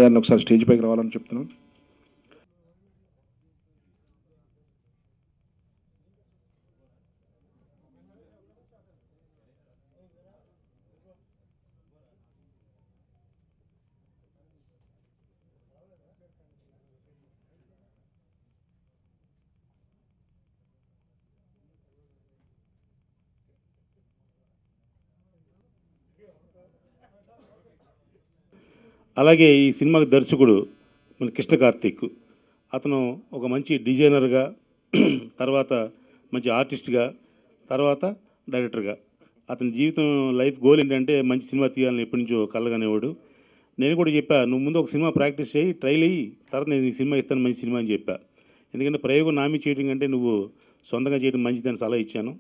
గారిని ఒకసారి స్టేజ్ పైకి రావాలని చెప్తున్నాను. అలాగే ఈ సినిమాకి దర్శకుడు మన కృష్ణ కార్తీక్. అతను ఒక మంచి డిజైనర్గా, తర్వాత మంచి ఆర్టిస్ట్గా, తర్వాత డైరెక్టర్గా. అతని జీవితం లైఫ్ గోల్ ఏంటంటే మంచి సినిమా తీయాలని ఎప్పటి నుంచో కలగనేవాడు. నేను కూడా చెప్పా, నువ్వు ముందు ఒక సినిమా ప్రాక్టీస్ చేయి, ట్రైల్ అయ్యి, తర్వాత నేను ఈ సినిమా ఇస్తాను మంచి సినిమా అని చెప్పా. ఎందుకంటే ప్రయోగం నామి చేయడం కంటే నువ్వు సొంతంగా చేయడం మంచిదని సలహా ఇచ్చాను.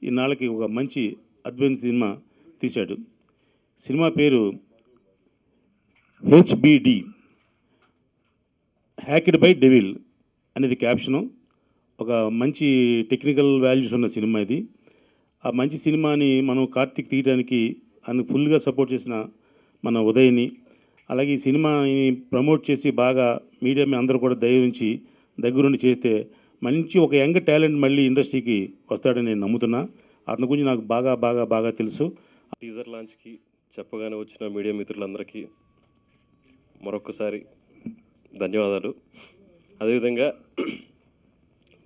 ఈనాళ్ళకి ఒక మంచి అద్భుతమైన సినిమా తీశాడు. సినిమా పేరు హెచ్బిడి, హ్యాక్డ్ బై డెవిల్ అనేది క్యాప్షను. ఒక మంచి టెక్నికల్ వాల్యూస్ ఉన్న సినిమా ఇది. ఆ మంచి సినిమాని మనం కార్తీక్ తీయడానికి ఆయన ఫుల్గా సపోర్ట్ చేసిన మన ఉదయ్ని, అలాగే ఈ సినిమాని ప్రమోట్ చేసి బాగా మీడియా అందరూ కూడా దయ ఉంచి దగ్గరుండి చేస్తే మంచి ఒక యంగ్ టాలెంట్ మళ్ళీ ఇండస్ట్రీకి వస్తాడని నేను నమ్ముతున్నా. అతని గురించి నాకు బాగా బాగా బాగా తెలుసు. టీజర్ లాంచ్కి చెప్పగానే వచ్చిన మీడియా మిత్రులందరికీ మరొకసారి ధన్యవాదాలు. అదేవిధంగా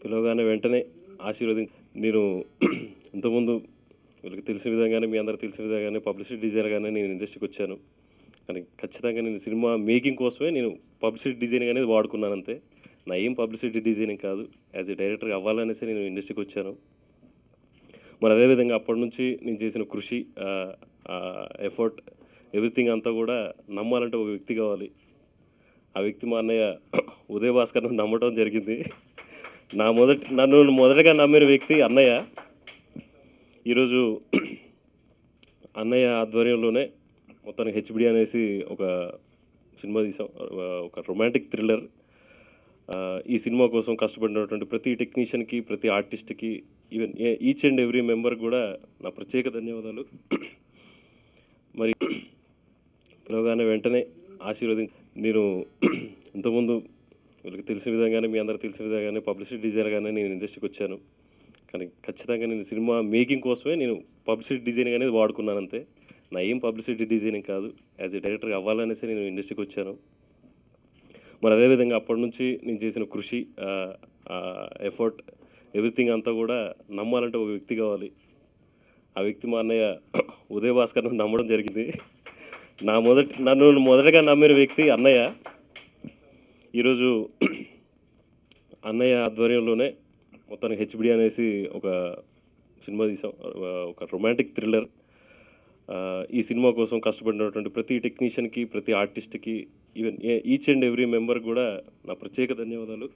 పిలవగానే వెంటనే నేను ఇంతకుముందు వీళ్ళకి తెలిసిన విధంగానే, మీ అందరికి తెలిసిన విధంగానే పబ్లిసిటీ డిజైనర్గానే నేను ఇండస్ట్రీకి వచ్చాను. కానీ ఖచ్చితంగా నేను సినిమా మేకింగ్ కోసమే నేను పబ్లిసిటీ డిజైనింగ్ అనేది వాడుకున్నాను అంతే. నా ఏం పబ్లిసిటీ డిజైనింగ్ కాదు, యాజ్ ఎ డైరెక్టర్గా అవ్వాలనేసి నేను ఇండస్ట్రీకి వచ్చాను. మరి అదేవిధంగా అప్పటి నుంచి నేను చేసిన కృషి, ఎఫర్ట్, ఎవ్రీథింగ్ అంతా కూడా నమ్మాలంటే ఒక వ్యక్తి కావాలి. ఆ వ్యక్తి మా అన్నయ్య ఉదయ్ భాస్కర్ నమ్మటం జరిగింది. నన్ను మొదటగా నమ్మిన వ్యక్తి అన్నయ్య. ఈరోజు అన్నయ్య ఆధ్వర్యంలోనే మొత్తానికి హెచ్బిడి అనేసి ఒక సినిమా తీసాం. ఒక రొమాంటిక్ థ్రిల్లర్. ఈ సినిమా కోసం కష్టపడినటువంటి ప్రతి టెక్నీషియన్కి, ప్రతి ఆర్టిస్ట్కి, even each and every member కూడా నా ప్రత్యేక ధన్యవాదాలు. మరి పిలవగానే వెంటనే నేను ఇంతకుముందు వీళ్ళకి తెలిసిన విధంగానే, మీ అందరికి తెలిసిన విధంగానే పబ్లిసిటీ డిజైనర్గానే నేను ఇండస్ట్రీకి వచ్చాను. కానీ ఖచ్చితంగా నేను సినిమా మేకింగ్ కోసమే నేను పబ్లిసిటీ డిజైనింగ్ అనేది వాడుకున్నాను అంతే. నా ఏం పబ్లిసిటీ డిజైనింగ్ కాదు, యాజ్ ఎ డైరెక్టర్గా అవ్వాలనేసి నేను ఇండస్ట్రీకి వచ్చాను. మరి అదేవిధంగా అప్పటి నుంచి నేను చేసిన కృషి, ఎఫర్ట్, ఎవ్రీథింగ్ అంతా కూడా నమ్మాలంటే ఒక వ్యక్తి కావాలి. ఆ వ్యక్తి మా అన్నయ్య ఉదయ్ భాస్కర్ నమ్మడం జరిగింది. నన్ను మొదటగా నమ్మిన వ్యక్తి అన్నయ్య. ఈరోజు అన్నయ్య ఆధ్వర్యంలోనే మొత్తానికి హెచ్బిడి అనేసి ఒక సినిమా తీసాం. ఒక రొమాంటిక్ థ్రిల్లర్. ఈ సినిమా కోసం కష్టపడినటువంటి ప్రతి టెక్నీషియన్కి, ప్రతి ఆర్టిస్ట్కి, even each and every member కూడా నా ప్రత్యేక ధన్యవాదాలు.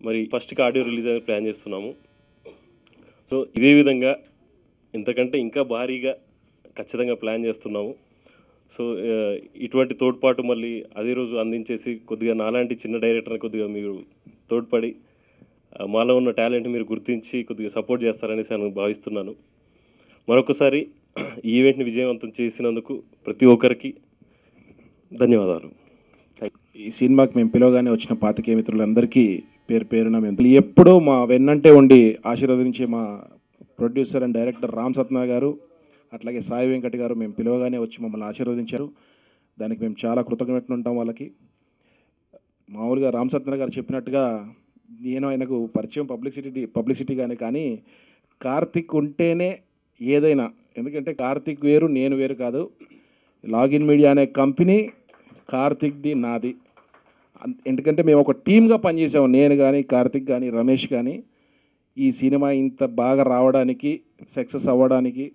మరి ఫస్ట్కి ఆడియో రిలీజ్ అనేది ప్లాన్ చేస్తున్నాము. సో ఇదే విధంగా ఇంతకంటే ఇంకా భారీగా ఖచ్చితంగా ప్లాన్ చేస్తున్నాము. సో ఇటువంటి తోడ్పాటు మళ్ళీ అదే రోజు అందించేసి కొద్దిగా నాలాంటి చిన్న డైరెక్టర్ని కొద్దిగా మీరు తోడ్పడి మాలో ఉన్న టాలెంట్ మీరు గుర్తించి కొద్దిగా సపోర్ట్ చేస్తారనేసి నేను భావిస్తున్నాను. మరొకసారి ఈ ఈవెంట్ని విజయవంతం చేసినందుకు ప్రతి ఒక్కరికి ధన్యవాదాలు. ఈ సినిమాకి మేము పిలవగానే వచ్చిన పాతికేయ మిత్రులందరికీ పేరు పేరున మేము ఎప్పుడూ మా వెన్నంటే ఉండి ఆశీర్వదించే మా producer and director Ram Satna గారు, అట్లాగే సాయి వెంకట్ గారు మేము పిలవగానే వచ్చి మమ్మల్ని ఆశీర్వదించారు. దానికి మేము చాలా కృతజ్ఞతలు ఉంటాం వాళ్ళకి. మామూలుగా రామ్ సత్నా గారు చెప్పినట్టుగా నేను ఆయనకు పరిచయం పబ్లిసిటీగానే, కానీ కార్తిక్ ఉంటేనే ఏదైనా. ఎందుకంటే కార్తిక్ వేరు, నేను వేరు కాదు. లాగిన్ మీడియా అనే కంపెనీ కార్తిక్ది, నాది. ఎందుకంటే మేము ఒక టీమ్గా పనిచేసాము, నేను కానీ, కార్తిక్ కానీ, రమేష్ కానీ. ఈ సినిమా ఇంత బాగా రావడానికి, సక్సెస్ అవ్వడానికి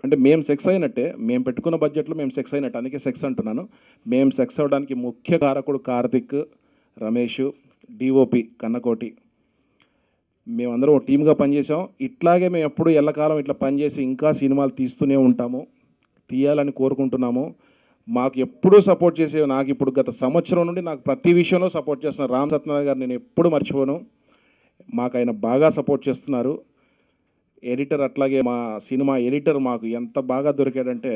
అంటే మేము సక్సెస్ అయినట్టే, మేము పెట్టుకున్న బడ్జెట్లో మేము సక్సెస్ అయినట్టు, అందుకే సక్సెస్ అంటున్నాను. మేము సక్సెస్ అవ్వడానికి ముఖ్య కారకుడు కార్తిక్, రమేష్, డిఓపి కన్నకోటి. మేమందరం ఒక టీమ్గా పనిచేసాం. ఇట్లాగే మేము ఎప్పుడు ఎల్లకాలం ఇట్లా పనిచేసి ఇంకా సినిమాలు తీస్తూనే ఉంటాము, తీయాలని కోరుకుంటున్నాము. మాకు ఎప్పుడూ సపోర్ట్ చేసే, నాకు ఇప్పుడు గత సంవత్సరం నుండి నాకు ప్రతి విషయంలో సపోర్ట్ చేస్తున్నారు రామ్ సత్యనారాయణ గారు. నేను ఎప్పుడు మర్చిపోను. మాకు ఆయన బాగా సపోర్ట్ చేస్తున్నారు. ఎడిటర్ అట్లాగే మా సినిమా ఎడిటర్ మాకు ఎంత బాగా దొరికాడంటే,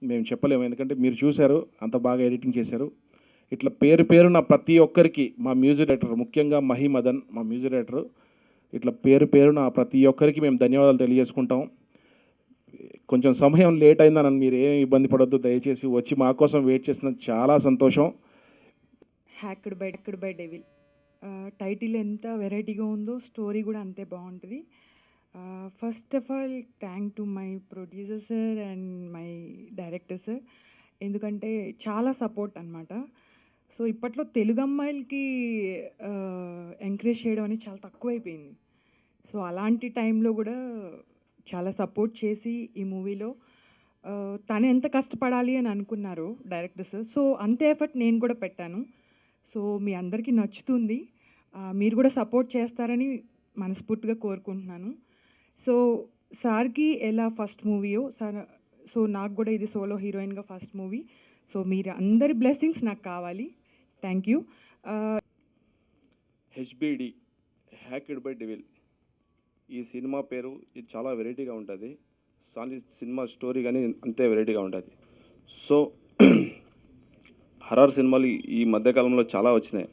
మేము చెప్పలేము, ఎందుకంటే మీరు చూశారు, అంత బాగా ఎడిటింగ్ చేశారు. ఇట్లా పేరు పేరున ప్రతి ఒక్కరికి మా మ్యూజిక్ డైరెక్టర్, ముఖ్యంగా మదన్ మా మ్యూజిక్ డైరెక్టర్, ఇట్లా పేరు పేరున ప్రతి ఒక్కరికి మేము ధన్యవాదాలు తెలియజేసుకుంటాం. కొంచెం సమయం లేట్ అయిందని మీరు ఏం ఇబ్బంది పడొద్దు, దయచేసి వచ్చి మా కోసం వెయిట్ చేసినందుకు చాలా సంతోషం. హ్యాక్డ్ బై డెవిల్ టైటిల్ ఎంత వెరైటీగా ఉందో స్టోరీ కూడా అంతే బాగుంటుంది. First of all thank to my producer sir and my director sir, ఎందుకంటే చాలా సపోర్ట్ అనమాట. సో ఇప్పట్లో తెలుగు అమ్మాయిలకి ఎంకరేజ్ చేయడం అనేది చాలా తక్కువైపోయింది. సో అలాంటి టైంలో కూడా చాలా సపోర్ట్ చేసి ఈ మూవీలో తను ఎంత కష్టపడాలి అని అనుకున్నారు డైరెక్టర్ సార్, సో అంతే ఎఫర్ట్ నేను కూడా పెట్టాను. సో మీ అందరికీ నచ్చుతుంది, మీరు కూడా సపోర్ట్ చేస్తారని మనస్ఫూర్తిగా కోరుకుంటున్నాను. సో సార్కి ఎలా ఫస్ట్ మూవీయో సార్, సో నాకు కూడా ఇది సోలో హీరోయిన్గా ఫస్ట్ మూవీ. సో మీరు అందరి బ్లెస్సింగ్స్ నాకు కావాలి. Thank you. HBD hacked by devil, ఈ సినిమా పేరు ఇది చాలా వెరైటీగా ఉంటుంది. సినిమా స్టోరీ కానీ అంతే వెరైటీగా ఉంటుంది. సో హర్రర్ సినిమాలు ఈ మధ్యకాలంలో చాలా వచ్చినాయి,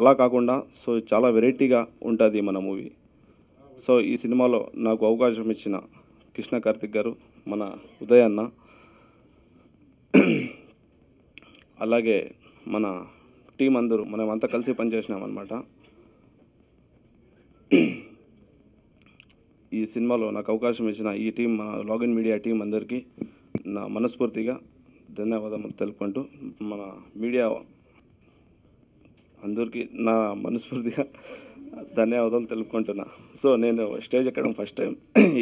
అలా కాకుండా సో చాలా వెరైటీగా ఉంటుంది మన మూవీ. సో ఈ సినిమాలో నాకు అవకాశం ఇచ్చిన కృష్ణ కార్తిక్ గారు, మన ఉదయ్ అన్న, అలాగే మన టీం అందరూ మనమంతా కలిసి పనిచేసినాం అన్నమాట. ఈ సినిమాలో నాకు అవకాశం ఇచ్చిన ఈ టీం, మన లాగిన్ మీడియా టీం అందరికీ నా మనస్ఫూర్తిగా ధన్యవాదాలు తెలుపుకుంటూ, మన మీడియా అందరికీ నా మనస్ఫూర్తిగా ధన్యవాదాలు తెలుపుకుంటున్నా. సో నేను స్టేజ్ ఎక్కడం ఫస్ట్ టైం,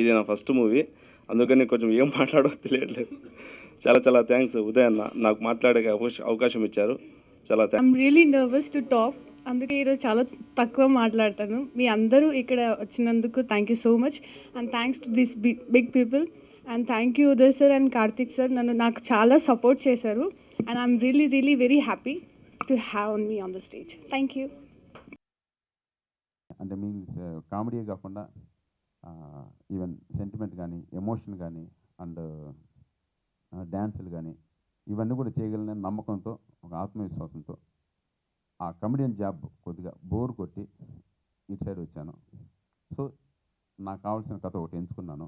ఇది నా ఫస్ట్ మూవీ, అందుకని కొంచెం ఏం మాట్లాడో తెలియట్లేదు. చాలా చాలా థ్యాంక్స్ ఉదయ్ అన్న, నాకు మాట్లాడే అవకాశం ఇచ్చారు. చాలా thanks. I'm really nervous to talk, అందుకే ఈరోజు చాలా తక్కువ మాట్లాడతాను. మీ అందరూ ఇక్కడ వచ్చినందుకు thank you so much, and thanks to this big people, and thank you Uday sir and Karthik sir, నాకు చాలా సపోర్ట్ చేశారు. And I'm really really very happy to have me on the stage. Thank you. అంటే means comedy కాకుండా even sentiment కానీ, emotion కానీ, and డ్యాన్సులు కానీ, ఇవన్నీ కూడా చేయగలిగిన నమ్మకంతో, ఒక ఆత్మవిశ్వాసంతో ఆ కమెడియన్ జాబ్ కొద్దిగా బోర్ కొట్టి ఇటు సైడ్ వచ్చాను. సో నాకు కావాల్సిన కథ ఒకటి ఎంచుకున్నాను.